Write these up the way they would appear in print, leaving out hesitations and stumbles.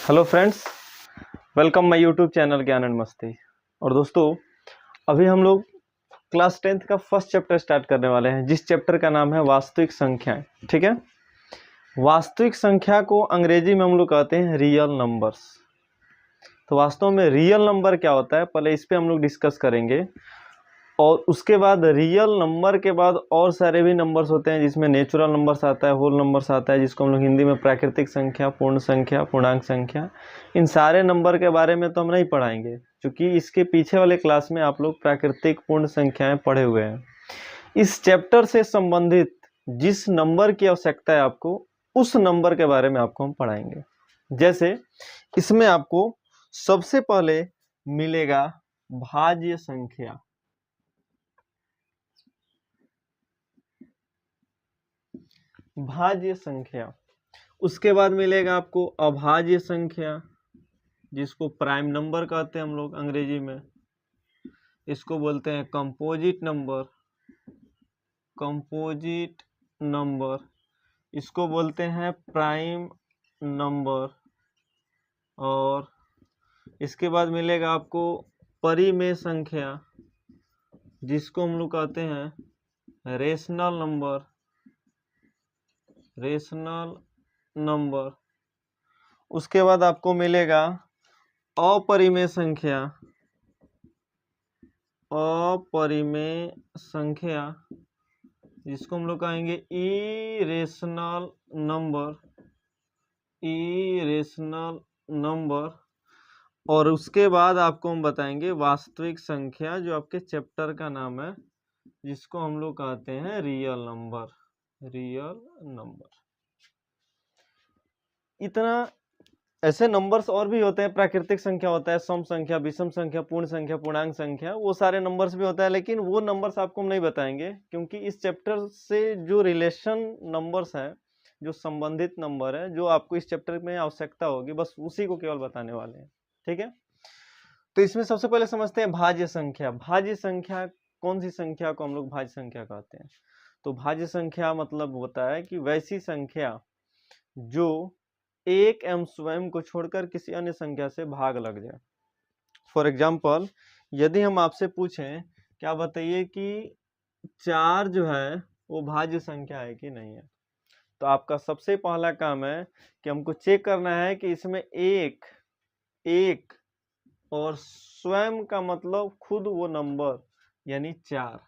Hello friends, welcome my YouTube channel ज्ञान and मस्ती। और दोस्तों, अभी हम लोग क्लास 10th का फर्स्ट चैप्टर स्टार्ट करने वाले हैं, जिस चैप्टर का नाम है वास्तविक संख्याएं। ठीक है, वास्तविक संख्या को अंग्रेजी में हम लोग कहते हैं रियल नंबर्स। तो वास्तव में रियल नंबर क्या होता है, पहले इस पे हम लोग डिस्कस करेंगे। और उसके बाद रियल नंबर के बाद और सारे भी नंबर्स होते हैं, जिसमें नेचुरल नंबर्स आता है, होल नंबर्स आता है, जिसको हम लोग हिंदी में प्राकृतिक संख्या, पूर्ण संख्या, पूर्णांक संख्या। इन सारे नंबर के बारे में तो हम नहीं पढ़ाएंगे, क्योंकि इसके पीछे वाले क्लास में आप लोग प्राकृतिक पूर्ण संख्याएं पढ़े हुए हैं। इस चैप्टर से संबंधित जिस नंबर की आवश्यकता है आपको, उस नंबर के बारे में आपको हम पढ़ाएंगे। जैसे इसमें आपको सबसे पहले मिलेगा भाज्य संख्या। भाज्य संख्या, उसके बाद मिलेगा आपको अभाज्य संख्या, जिसको प्राइम नंबर कहते हैं हम लोग अंग्रेजी में। इसको बोलते हैं कंपोजिट नंबर, कंपोजिट नंबर। इसको बोलते हैं प्राइम नंबर। और इसके बाद मिलेगा आपको परिमेय संख्या, जिसको हम लोग कहते हैं रेशनल नंबर, रेशनल नंबर। उसके बाद आपको मिलेगा अपरिमेय संख्या, अपरिमेय संख्या, जिसको हम लोग कहेंगे इरेशनल नंबर, इरेशनल नंबर। और उसके बाद आपको हम बताएंगे वास्तविक संख्या, जो आपके चैप्टर का नाम है, जिसको हम लोग कहते हैं रियल नंबर, रियल नंबर। इतना ऐसे नंबर्स और भी होते हैं, प्राकृतिक संख्या होता है, सम संख्या, विषम संख्या, पूर्ण संख्या, पूर्णांक संख्या, वो सारे नंबर्स भी होता है। लेकिन वो नंबर्स आपको हम नहीं बताएंगे, क्योंकि इस चैप्टर से जो रिलेशन नंबर्स हैं, जो संबंधित नंबर है, जो आपको इस चैप्टर में आवश्यकता होगी, बस उसी को केवल बताने वाले हैं। ठीक है, तो इसमें सबसे पहले समझते हैं भाज्य संख्या। भाज्य संख्या, कौन सी संख्या को हम लोग भाज्य संख्या कहते हैं? तो भाज्य संख्या मतलब होता है कि वैसी संख्या जो एक एवं स्वयं को छोड़कर किसी अन्य संख्या से भाग लग जाए। फॉर एग्जाम्पल, यदि हम आपसे पूछें, क्या बताइए कि 4 जो है वो भाज्य संख्या है कि नहीं है, तो आपका सबसे पहला काम है कि हमको चेक करना है कि इसमें एक एक और स्वयं का मतलब खुद वो नंबर यानी 4,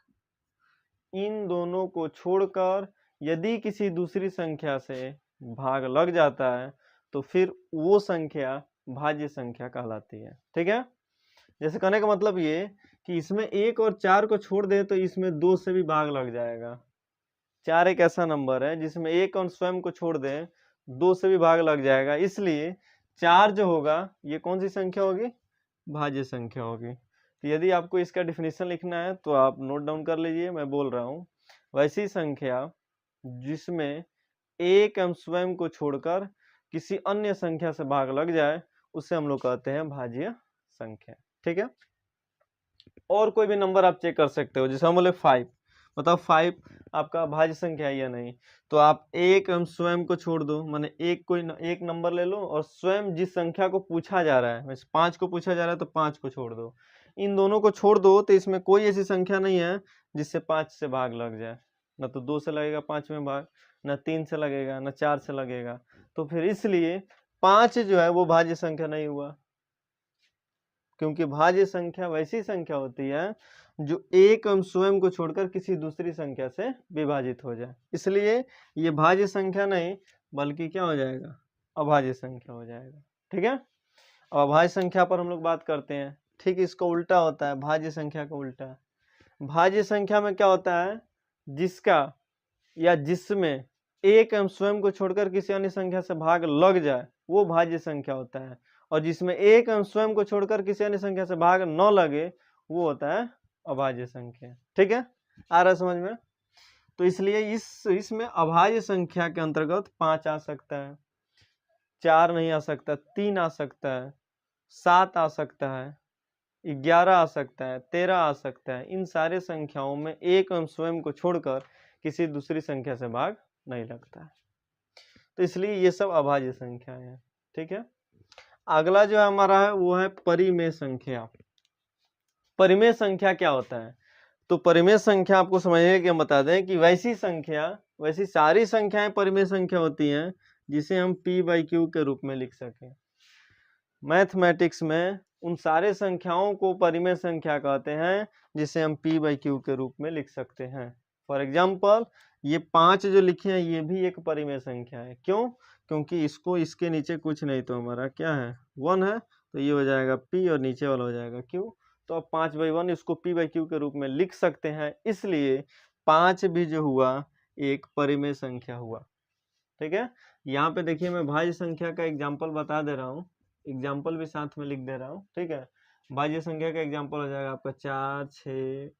इन दोनों को छोड़कर यदि किसी दूसरी संख्या से भाग लग जाता है, तो फिर वो संख्या भाज्य संख्या कहलाती है। ठीक है, जैसे कहने का मतलब ये कि इसमें 1 और 4 को छोड़ दे तो इसमें 2 से भी भाग लग जाएगा। 4 एक ऐसा नंबर है जिसमें 1 और स्वयं को छोड़ दे 2 से भी भाग लग जाएगा, इसलिए 4 जो होगा ये कौन सी संख्या होगी? भाज्य संख्या होगी। तो यदि आपको इसका डिफिनीशन लिखना है तो आप नोट डाउन कर लीजिए, मैं बोल रहा हूँ। वैसी संख्या जिसमें एक एवं स्वयं को छोड़कर किसी अन्य संख्या से भाग लग जाए, उसे हम लोग कहते हैं भाज्य संख्या। ठीक है, और कोई भी नंबर आप चेक कर सकते हो, जैसे हम बोले 5, बताओ 5 आपका भाज्य संख्या है या नहीं? तो आप एक एवं स्वयं को छोड़ दो, माने एक नंबर ले लो और स्वयं जिस संख्या को पूछा जा रहा है, वैसे 5 को पूछा जा रहा है तो 5 को छोड़ दो। इन दोनों को छोड़ दो तो इसमें कोई ऐसी संख्या नहीं है जिससे 5 से भाग लग जाए। न तो 2 से लगेगा 5 में भाग, न 3 से लगेगा, न 4 से लगेगा। तो फिर इसलिए 5 जो है वो भाज्य संख्या नहीं हुआ, क्योंकि भाज्य संख्या वैसी संख्या होती है जो एक एवं स्वयं को छोड़कर किसी दूसरी संख्या से विभाजित हो जाए, इसलिए ये भाज्य संख्या नहीं बल्कि क्या हो जाएगा? अभाज्य संख्या हो जाएगा। ठीक है, अब अभाज्य संख्या पर हम लोग बात करते हैं। ठीक, इसका उल्टा होता है, भाज्य संख्या का उल्टा। भाज्य संख्या में क्या होता है? जिसका या जिसमें एक एवं स्वयं को छोड़कर किसी अन्य संख्या से भाग लग जाए वो भाज्य संख्या होता है, और जिसमें एक एवं स्वयं को छोड़कर किसी अन्य संख्या से भाग न लगे वो होता है अभाज्य संख्या। ठीक है, आ रहा है समझ में? तो इसलिए इसमें अभाज्य संख्या के अंतर्गत 5 आ सकता है, 4 नहीं आ सकता, 3 आ सकता है, 7 आ सकता है, 11 आ सकता है, 13 आ सकता है। इन सारे संख्याओं में एक एवं स्वयं को छोड़कर किसी दूसरी संख्या से भाग नहीं लगता है, तो इसलिए ये सब अभाज्य संख्या है। ठीक है, अगला जो हमारा है वो है परिमेय संख्या। परिमेय संख्या क्या होता है? तो परिमेय संख्या आपको समझने के लिए हम बता दें कि वैसी सारी संख्याएं परिमेय संख्या होती हैं जिसे हम p/q के रूप में लिख सकें। मैथमेटिक्स में उन सारे संख्याओं को परिमेय संख्या कहते हैं जिसे हम p/q के रूप में लिख सकते हैं। फॉर एग्जाम्पल ये 5 जो लिखे हैं ये भी एक परिमेय संख्या है। क्यों? क्योंकि इसको इसके नीचे कुछ नहीं तो हमारा क्या है 1 है, तो ये हो जाएगा p और नीचे वाला हो जाएगा q। तो अब 5/1 इसको p/q के रूप में लिख सकते हैं, इसलिए 5 भी जो हुआ एक परिमेय संख्या हुआ। ठीक है, यहाँ पे देखिए मैं भाज्य संख्या का एग्जाम्पल बता दे रहा हूँ, एग्जाम्पल भी साथ में लिख दे रहा हूँ। ठीक है, भाज्य संख्या का एग्जाम्पल हो जाएगा आपका 4, 6,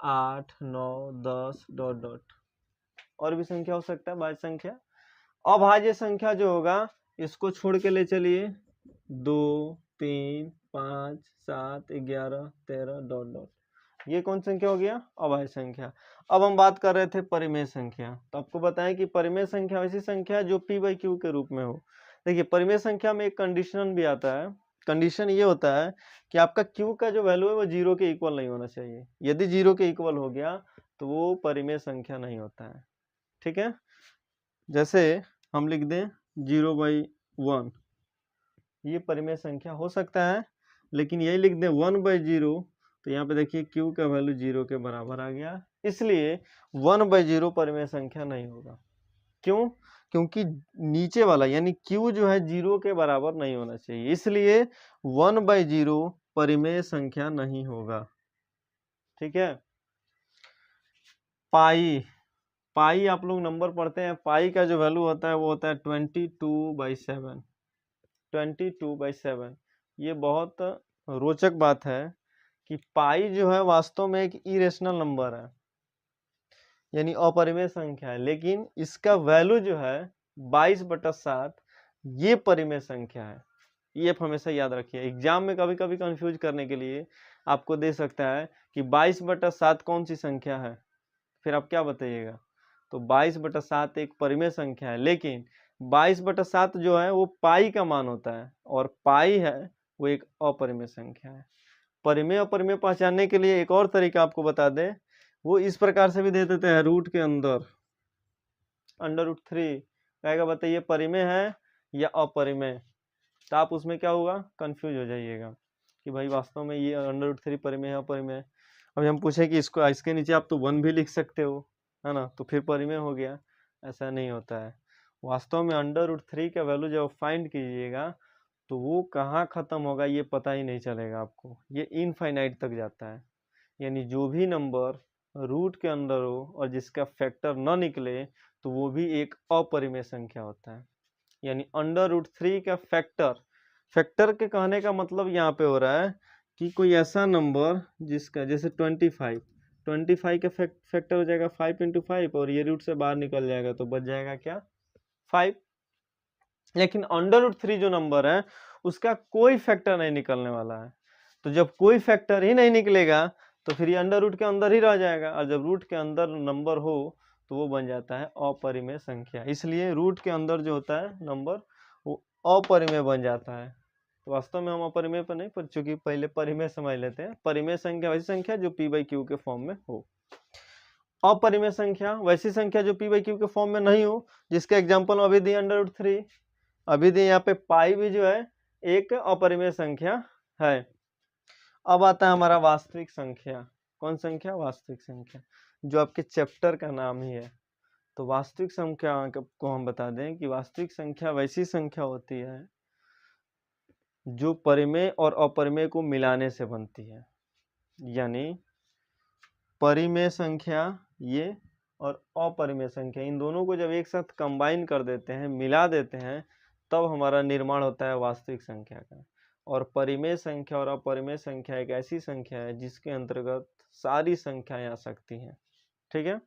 8, 9, 10 डॉट डॉट। और भी संख्या हो सकता है भाज्य संख्या। अभाज्य संख्या जो होगा इसको छोड़ के ले चलिए 2, 3, 5, 7, 11, 13 डॉट डॉट। ये कौन संख्या हो गया? अभाज्य संख्या। अब हम बात कर रहे थे परिमेय संख्या, तो आपको बताएं कि परिमेय संख्या वैसी संख्या जो p/q के रूप में हो। देखिए परिमेय संख्या में एक कंडीशन भी आता है। कंडीशन ये होता है कि आपका q का जो वैल्यू है वो 0 के इक्वल नहीं होना चाहिए। यदि 0 के इक्वल हो गया तो वो परिमेय संख्या नहीं होता है। ठीक है, जैसे हम लिख दें 0/1, ये परिमेय संख्या हो सकता है, लेकिन यही लिख दें 1/0 तो यहाँ पे देखिए q का वैल्यू 0 के बराबर आ गया, इसलिए 1/0 परिमेय संख्या नहीं होगा। क्यों? क्योंकि नीचे वाला यानी q जो है 0 के बराबर नहीं होना चाहिए, इसलिए 1/0 परिमेय संख्या नहीं होगा। ठीक है, पाई आप लोग नंबर पढ़ते हैं, पाई का जो वैल्यू होता है वो होता है 22/7। 22/7 ये बहुत रोचक बात है कि पाई जो है वास्तव में एक इरेशनल नंबर है, यानी अपरिमेय संख्या है, लेकिन इसका वैल्यू जो है 22/7 ये परिमेय संख्या है। ये आप हमेशा याद रखिए, एग्जाम में कभी कभी कंफ्यूज करने के लिए आपको दे सकता है कि 22/7 कौन सी संख्या है, फिर आप क्या बताइएगा? तो 22/7 एक परिमेय संख्या है, लेकिन 22/7 जो है वो पाई का मान होता है, और पाई है वो एक अपरिमेय संख्या है। परिमेय अपरिमेय पहचानने के लिए एक और तरीका आपको बता दें, वो इस प्रकार से भी दे देते हैं, रूट के अंदर √3 कहेगा बताइए परिमेय है या अपरिमेय, तो आप उसमें क्या होगा कंफ्यूज हो जाइएगा कि भाई वास्तव में ये √3 परिमेय है अपरिमेय। अभी हम पूछे कि इसके नीचे आप तो 1 भी लिख सकते हो, है ना, तो फिर परिमेय हो गया। ऐसा नहीं होता है, वास्तव में √3 का वैल्यू जब फाइंड कीजिएगा तो वो कहाँ खत्म होगा ये पता ही नहीं चलेगा आपको, ये इनफाइनाइट तक जाता है। यानी जो भी नंबर रूट के अंदर हो और जिसका फैक्टर न निकले तो वो भी एक अपरिमेय संख्या होता है। यानी √3 का फैक्टर के कहने का मतलब यहाँ पे हो रहा है कि कोई ऐसा नंबर जिसका जैसे 25 का फैक्टर हो जाएगा 5 × 5 और ये रूट से बाहर निकल जाएगा तो बच जाएगा क्या 5। लेकिन √3 जो नंबर है उसका कोई फैक्टर नहीं निकलने वाला है, तो जब कोई फैक्टर ही नहीं निकलेगा तो फिर ये अंडर रूट के अंदर ही रह जाएगा, और जब रूट के अंदर नंबर हो तो वो बन जाता है अपरिमेय संख्या। इसलिए रूट के अंदर जो होता है नंबर वो अपरिमेय बन जाता है। तो वास्तव में हम अपरिमेय पर नहीं, पर चूंकि पहले परिमेय समझ लेते हैं। परिमेय संख्या वैसी संख्या जो p/q के फॉर्म में हो। अपरिमेय संख्या वैसी संख्या जो p/q के फॉर्म में नहीं हो, जिसके एग्जाम्पल अभी दिए √3, अभी दिए यहाँ पे पाई भी जो है एक अपरिमेय संख्या है। अब आता है हमारा वास्तविक संख्या। कौन संख्या? वास्तविक संख्या, जो आपके चैप्टर का नाम ही है। तो वास्तविक संख्या को हम बता दें कि वास्तविक संख्या वैसी संख्या होती है जो परिमेय और अपरिमेय को मिलाने से बनती है। यानी परिमेय संख्या ये और अपरिमेय संख्या, इन दोनों को जब एक साथ कंबाइन कर देते हैं, मिला देते हैं, तब हमारा निर्माण होता है वास्तविक संख्या का। और परिमेय संख्या और अपरिमेय संख्या एक ऐसी संख्या है जिसके अंतर्गत सारी संख्याएं आ सकती हैं। ठीक है,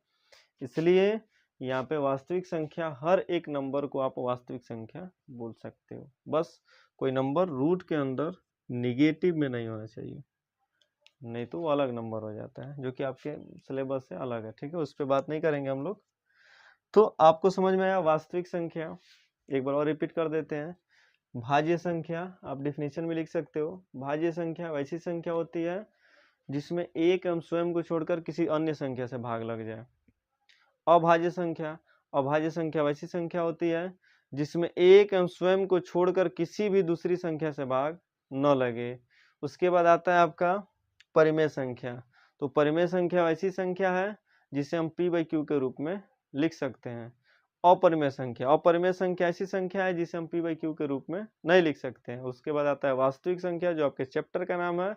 इसलिए यहाँ पे वास्तविक संख्या हर एक नंबर को आप वास्तविक संख्या बोल सकते हो, बस कोई नंबर रूट के अंदर निगेटिव में नहीं होना चाहिए, नहीं तो वो अलग नंबर हो जाता है, जो कि आपके सिलेबस से अलग है। ठीक है, उस पर बात नहीं करेंगे हम लोग। तो आपको समझ में आया वास्तविक संख्या, एक बार और रिपीट कर देते हैं भाज्य संख्या आप डेफिनेशन में लिख सकते हो। भाज्य संख्या वैसी संख्या होती है जिसमें एक एवं स्वयं को छोड़कर किसी अन्य संख्या से भाग लग जाए। अभाज्य संख्या वैसी संख्या होती है जिसमें एक एवं स्वयं को छोड़कर किसी भी दूसरी संख्या से भाग न लगे। उसके बाद आता है आपका परिमेय संख्या। तो परिमेय संख्या वैसी संख्या है जिसे हम p/q के रूप में लिख सकते हैं। अपरिमेय संख्या ऐसी संख्या है जिसे हम p/q के रूप में नहीं लिख सकते हैं। उसके बाद आता है वास्तविक संख्या, जो आपके चैप्टर का नाम है।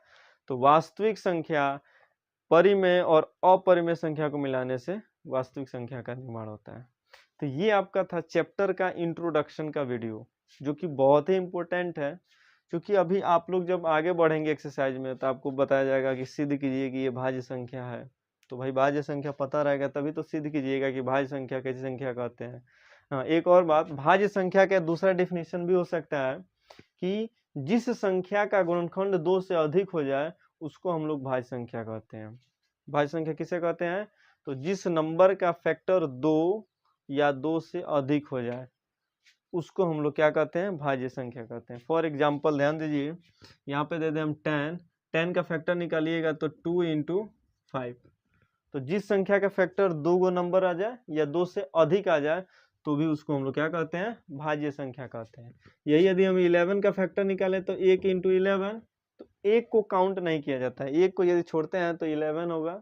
तो वास्तविक संख्या परिमेय और अपरिमेय संख्या को मिलाने से वास्तविक संख्या का निर्माण होता है। तो ये आपका था चैप्टर का इंट्रोडक्शन का वीडियो, जो कि बहुत ही इम्पोर्टेंट है, क्योंकि अभी आप लोग जब आगे बढ़ेंगे एक्सरसाइज में तो आपको बताया जाएगा कि सिद्ध कीजिए कि ये भाज्य संख्या है। तो भाई भाज्य संख्या पता रहेगा तभी तो सिद्ध कीजिएगा कि भाज्य संख्या कैसी संख्या कहते हैं। हाँ, एक और बात, भाज्य संख्या का दूसरा डेफिनेशन भी हो सकता है कि जिस संख्या का गुणनखंड 2 से अधिक हो जाए उसको हम लोग भाज्य संख्या कहते हैं। भाज्य संख्या किसे कहते हैं? तो जिस नंबर का फैक्टर 2 या 2 से अधिक हो जाए उसको हम लोग क्या कहते हैं? भाज्य संख्या कहते हैं। फॉर एग्जाम्पल ध्यान दीजिए, यहाँ पे दे दें हम 10 का फैक्टर निकालिएगा तो 2 × 5। तो जिस संख्या का फैक्टर 2 गो नंबर आ जाए या 2 से अधिक आ जाए तो भी उसको हम लोग क्या कहते हैं? भाज्य संख्या कहते हैं। यही यदि हम 11 का फैक्टर निकालें तो 1 × 11, तो 1 को काउंट नहीं किया जाता है। 1 को यदि छोड़ते हैं तो 11 होगा।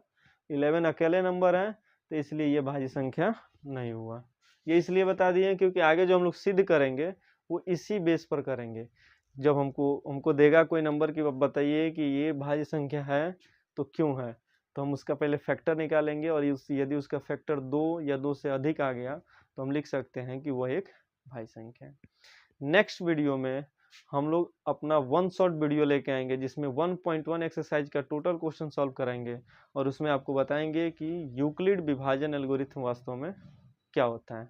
11 अकेले नंबर है तो इसलिए ये भाज्य संख्या नहीं हुआ। ये इसलिए बता दिए क्योंकि आगे जो हम लोग सिद्ध करेंगे वो इसी बेस पर करेंगे। जब हमको देगा कोई नंबर की बताइए कि ये भाज्य संख्या है तो क्यों है, तो हम उसका पहले फैक्टर निकालेंगे और यदि उसका फैक्टर 2 या 2 से अधिक आ गया तो हम लिख सकते हैं कि वह एक भाज्य संख्या है। नेक्स्ट वीडियो में हम लोग अपना 1 शॉट वीडियो लेके आएंगे जिसमें 1.1 एक्सरसाइज का टोटल क्वेश्चन सॉल्व कराएंगे और उसमें आपको बताएंगे कि यूक्लिड विभाजन एल्गोरिथम वास्तव में क्या होता है।